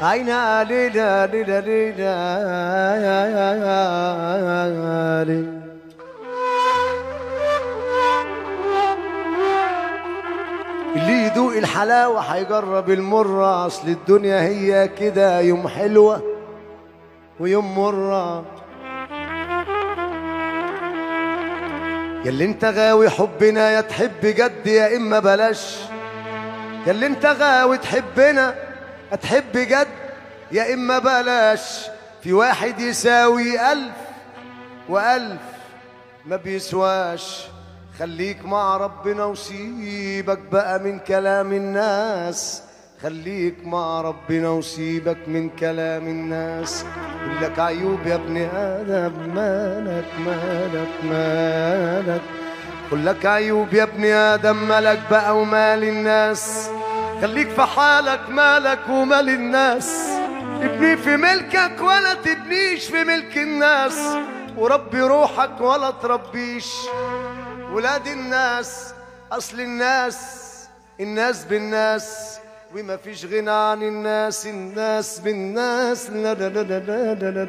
عينا ليلة ليلة ليلة اللي يدوق الحلاوة هيجرب المرة، أصل الدنيا هي كده، يوم حلوة ويوم مرة. ياللي انت غاوي حبنا يا تحب جد يا إما بلاش، ياللي انت غاوي تحبنا هتحب جد يا إما بلاش. في واحد يساوي 1000 و1000 ما بيسواش. خليك مع ربنا وسيبك بقى من كلام الناس، خليك مع ربنا وسيبك من كلام الناس. كلك عيوب يا ابن آدم، مالك مالك مالك، كلك عيوب يا ابن آدم، مالك بقى ومال الناس. خليك في حالك، مالك ومال الناس. ابني في ملكك ولا تبنيش في ملك الناس، وربي روحك ولا تربيش ولاد الناس. أصل الناس بالناس وما فيش غنى عن الناس. الناس بالناس لا لا لا لا لا لا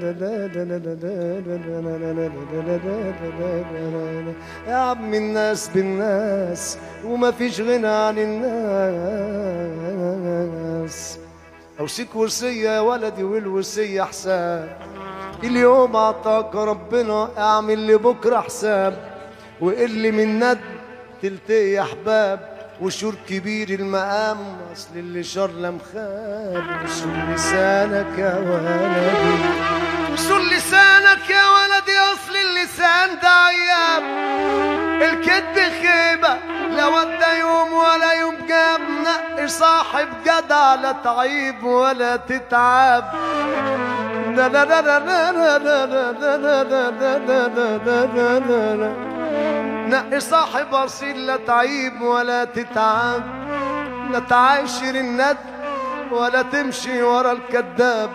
يا عم، الناس بالناس وما فيش غنى عن الناس. أوصيك وصية يا ولدي، والوصية حساب. اليوم أعطاك ربنا، اعمل لبكرة حساب. وقل من ند تلتقي أحباب، وشور كبير المقام، أصل اللي شر مخاب. وصول لسانك يا ولدي، وصول لسانك يا ولدي، أصل اللسان ده عياب. الكذب خيبة لا ودى يوم ولا يوم جاب. نقي صاحب جدع لا تعيب ولا تتعب. نقي صاحب أصيل لا تعيب ولا تتعب. لا تعاشر الند ولا تمشي ورا الكذاب.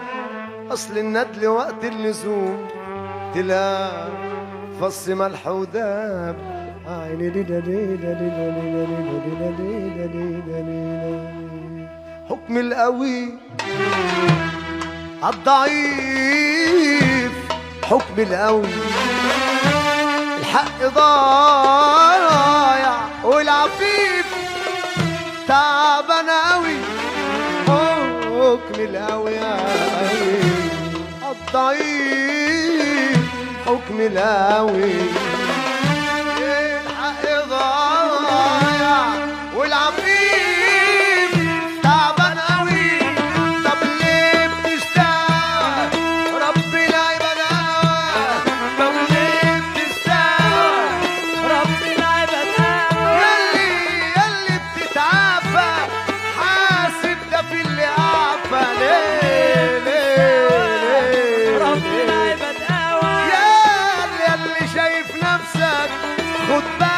أصل الند لوقت اللزوم تلاقي فص ملح وداب. حكم القوي عالضعيف، حكم القوي الحق ضايع والعفيف تعبان قوي. حكم القوي عالضعيف، حكم القوي الحق ضايع والعفيف تعبان قوي. طب ليه بتشتاق ربنا يبقى؟ طب ليه بتشتاق ربنا يبقى؟ يلي بتتعافى حاسب ده في اللي عافى. ليه ربنا يبقى؟ يلي شايف نفسك خد بالك